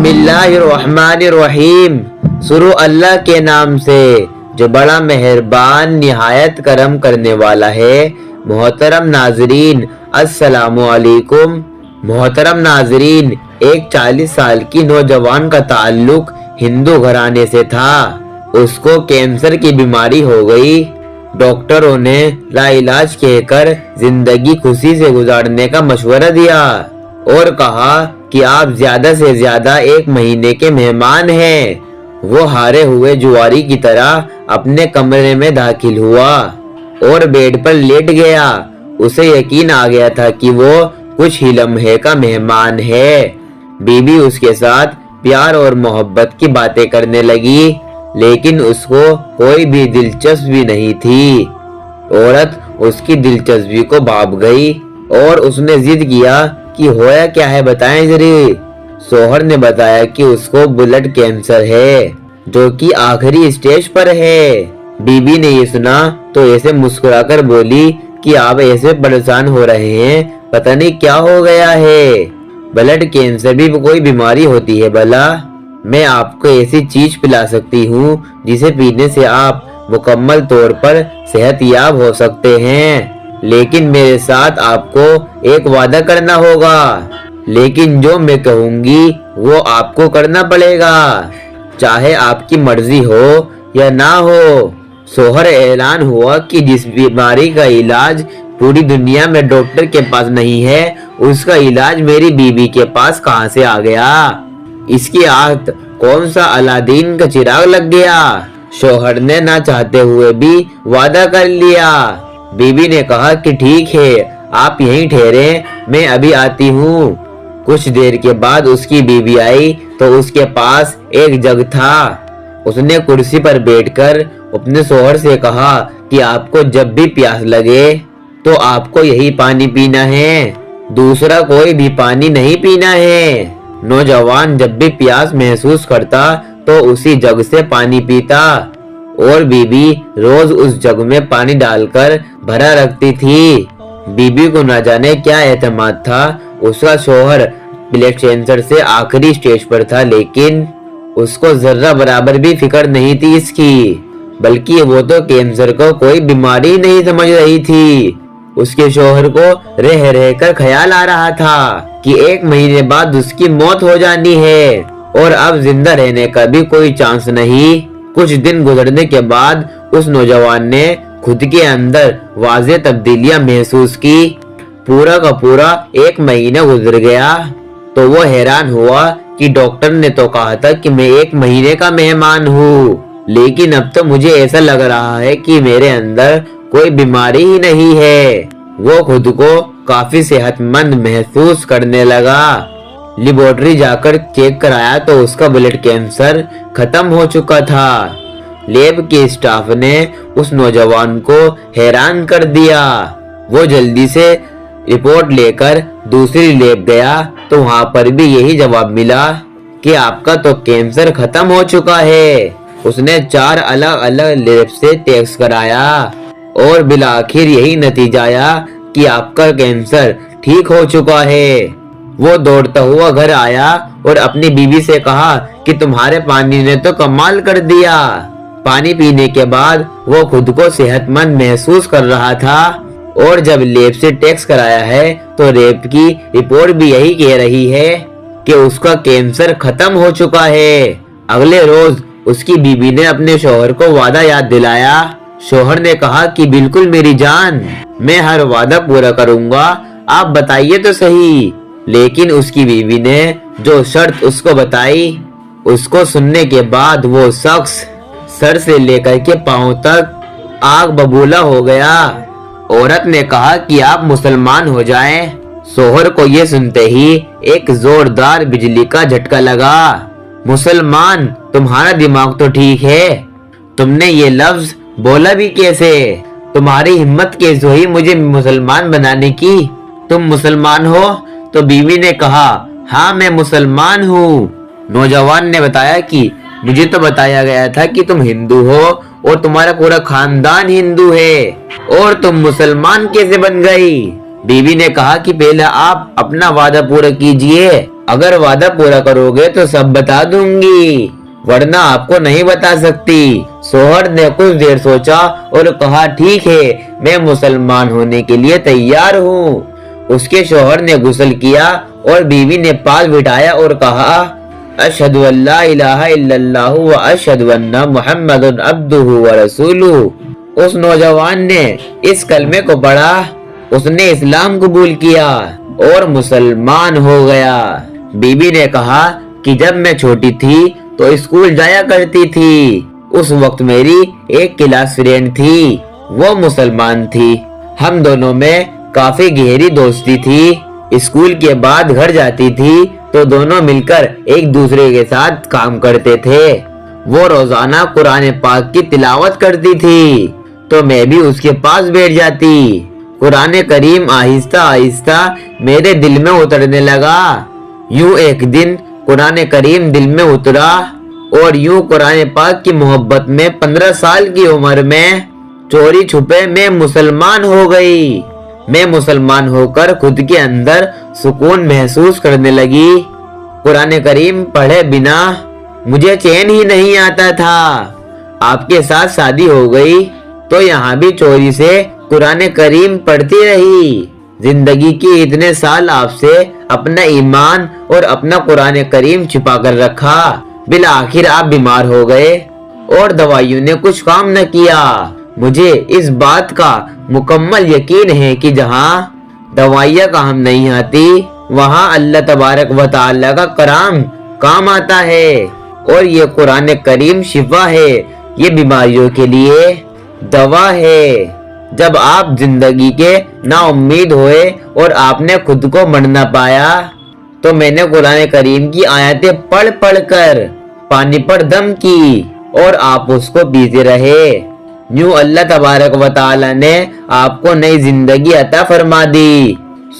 बिस्मिल्लाहिर्रहमानिर्रहीम। शुरू अल्लाह के नाम से जो बड़ा मेहरबान निहायत करम करने वाला है। मोहतरम नाजरीन अस्सलामु अलैकुम। मोहतरम नाजरीन, एक 40 साल की नौजवान का ताल्लुक हिंदू घराने से था। उसको कैंसर की बीमारी हो गई। डॉक्टरों ने लाइलाज कहकर जिंदगी खुशी से गुजारने का मशवरा दिया और कहा कि आप ज्यादा से ज्यादा 1 महीने के मेहमान हैं। वो हारे हुए जुआरी की तरह अपने कमरे में दाखिल हुआ और बेड पर लेट गया। उसे यकीन आ गया था कि वो कुछ ही लम्हे का मेहमान है। बीबी उसके साथ प्यार और मोहब्बत की बातें करने लगी, लेकिन उसको कोई भी दिलचस्पी नहीं थी। औरत उसकी दिलचस्पी को भाप गई और उसने जिद किया कि होया क्या है, बताएं जरी। शोहर ने बताया कि उसको ब्लड कैंसर है, जो कि आखिरी स्टेज पर है। बीबी ने ये सुना तो ऐसे मुस्कुराकर बोली कि आप ऐसे परेशान हो रहे हैं, पता नहीं क्या हो गया है। ब्लड कैंसर भी कोई बीमारी होती है भला? मैं आपको ऐसी चीज पिला सकती हूँ जिसे पीने से आप मुकम्मल तौर पर सेहतयाब हो सकते हैं, लेकिन मेरे साथ आपको एक वादा करना होगा। लेकिन जो मैं कहूँगी वो आपको करना पड़ेगा, चाहे आपकी मर्जी हो या ना हो। शोहर ऐलान हुआ कि जिस बीमारी का इलाज पूरी दुनिया में डॉक्टर के पास नहीं है, उसका इलाज मेरी बीबी के पास कहाँ से आ गया? इसकी आंख कौन सा अलादीन का चिराग लग गया? शोहर ने ना चाहते हुए भी वादा कर लिया। बीबी ने कहा कि ठीक है, आप यहीं ठहरे, मैं अभी आती हूँ। कुछ देर के बाद उसकी बीबी आई तो उसके पास एक जग था। उसने कुर्सी पर बैठकर अपने शोहर से कहा कि आपको जब भी प्यास लगे तो आपको यही पानी पीना है, दूसरा कोई भी पानी नहीं पीना है। नौजवान जब भी प्यास महसूस करता तो उसी जग से पानी पीता और बीबी रोज उस जग में पानी डालकर भरा रखती थी। बीबी को न जाने क्या एतमाद था। उसका शोहर ब्लड कैंसर से आखिरी स्टेज पर था, लेकिन उसको जर्रा बराबर भी फिक्र नहीं थी इसकी, बल्कि वो तो कैंसर को कोई बीमारी नहीं समझ रही थी। उसके शोहर को रह रह कर ख्याल आ रहा था कि 1 महीने बाद उसकी मौत हो जानी है और अब जिंदा रहने का भी कोई चांस नहीं। कुछ दिन गुजरने के बाद उस नौजवान ने खुद के अंदर वाज़ेह तब्दीलियां महसूस की। पूरा का पूरा 1 महीना गुजर गया तो वो हैरान हुआ कि डॉक्टर ने तो कहा था कि मैं 1 महीने का मेहमान हूँ, लेकिन अब तो मुझे ऐसा लग रहा है कि मेरे अंदर कोई बीमारी ही नहीं है। वो खुद को काफी सेहतमंद महसूस करने लगा। लेबोरेटरी जाकर चेक कराया तो उसका ब्लड कैंसर खत्म हो चुका था। लैब के स्टाफ ने उस नौजवान को हैरान कर दिया। वो जल्दी से रिपोर्ट लेकर दूसरी लैब गया तो वहाँ पर भी यही जवाब मिला कि आपका तो कैंसर खत्म हो चुका है। उसने 4 अलग अलग लैब से टेस्ट कराया और बिलाखिर यही नतीजा आया कि आपका कैंसर ठीक हो चुका है। वो दौड़ता हुआ घर आया और अपनी बीवी से कहा कि तुम्हारे पानी ने तो कमाल कर दिया। पानी पीने के बाद वो खुद को सेहतमंद महसूस कर रहा था और जब लैब से टेस्ट कराया है तो लैब की रिपोर्ट भी यही कह रही है कि उसका कैंसर खत्म हो चुका है। अगले रोज उसकी बीवी ने अपने शोहर को वादा याद दिलाया। शोहर ने कहा कि बिल्कुल मेरी जान, मैं हर वादा पूरा करूंगा, आप बताइए तो सही। लेकिन उसकी बीवी ने जो शर्त उसको बताई, उसको सुनने के बाद वो शख्स सर से लेकर के पांव तक आग बबूला हो गया। औरत ने कहा कि आप मुसलमान हो जाएं। शोहर को ये सुनते ही एक जोरदार बिजली का झटका लगा। मुसलमान, तुम्हारा दिमाग तो ठीक है, तुमने ये लफ्ज बोला भी कैसे? तुम्हारी हिम्मत कैसे हुई मुझे मुसलमान बनाने की? तुम मुसलमान हो? तो बीवी ने कहा, हाँ मैं मुसलमान हूँ। नौजवान ने बताया कि मुझे तो बताया गया था कि तुम हिंदू हो और तुम्हारा पूरा खानदान हिंदू है, और तुम मुसलमान कैसे बन गई? बीवी ने कहा कि पहले आप अपना वादा पूरा कीजिए, اگر وعدہ پورا کرو گے تو سب بتا دوں گی، ورنہ آپ کو نہیں بتا سکتی۔ شوہر نے کچھ دیر سوچا اور کہا ٹھیک ہے، میں مسلمان ہونے کے لیے تیار ہوں۔ اس کے شوہر نے غسل کیا اور بیوی نے پاس بٹھایا اور کہا اشہد ان لا الہ الا اللہ و اشہد ان محمد عبدہ و رسولہ۔ اس نوجوان نے اس کلمے کو پڑھا، اس نے اسلام قبول کیا اور مسلمان ہو گیا۔ بی بی نے کہا کہ جب میں چھوٹی تھی تو اسکول جایا کرتی تھی، اس وقت میری ایک کلاس فرینڈ تھی، وہ مسلمان تھی، ہم دونوں میں کافی گہری دوستی تھی۔ اسکول کے بعد گھر جاتی تھی تو دونوں مل کر ایک دوسرے کے ساتھ کام کرتے تھے۔ وہ روزانہ قرآن پاک کی تلاوت کرتی تھی تو میں بھی اس کے پاس بیٹھ جاتی۔ قرآن کریم آہستہ آہستہ میرے دل میں اترنے لگا۔ یوں ایک دن قرآن کریم دل میں اترا اور یوں قرآن پاک کی محبت میں 15 سال کی عمر میں چوری چھپے میں مسلمان ہو گئی۔ میں مسلمان ہو کر خود کے اندر سکون محسوس کرنے لگی۔ قرآن کریم پڑھے بنا مجھے چین ہی نہیں آتا تھا۔ آپ کے ساتھ شادی ہو گئی تو یہاں بھی چوری سے قرآن کریم پڑھتی رہی۔ زندگی کی اتنے سال آپ سے اپنا ایمان اور اپنا قرآن کریم چھپا کر رکھا، بالآخر آپ بیمار ہو گئے اور دوائیوں نے کچھ کام نہ کیا۔ مجھے اس بات کا مکمل یقین ہے کہ جہاں دوائیاں کام نہیں آتی وہاں اللہ تبارک و تعالی کا کرام کام آتا ہے، اور یہ قرآن کریم شفا ہے، یہ بیماریوں کے لیے دوا ہے۔ جب آپ زندگی کے نا امید ہوئے اور آپ نے خود کو مر نہ پایا تو میں نے قرآن کریم کی آیتیں پڑھ پڑھ کر پانی پر دم کی اور آپ اس کو پیتے رہے۔ یوں اللہ تبارک و تعالی نے آپ کو نئی زندگی عطا فرما دی۔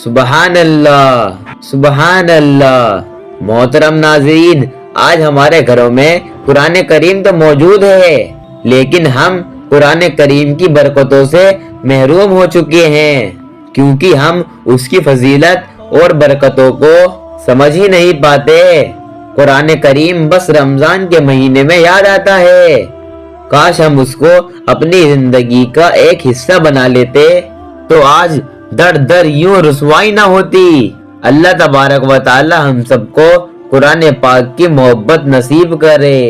سبحان اللہ، سبحان اللہ۔ محترم ناظرین، آج ہمارے گھروں میں قرآن کریم تو موجود ہے، لیکن ہم قرآن کریم کی برکتوں سے محروم ہو چکے ہیں، کیونکہ ہم اس کی فضیلت اور برکتوں کو سمجھ ہی نہیں پاتے۔ قرآن کریم بس رمضان کے مہینے میں یاد آتا ہے، کاش ہم اس کو اپنی زندگی کا ایک حصہ بنا لیتے تو آج در در یوں رسوائی نہ ہوتی۔ اللہ تبارک و تعالی ہم سب کو قرآن پاک کی محبت نصیب کرے۔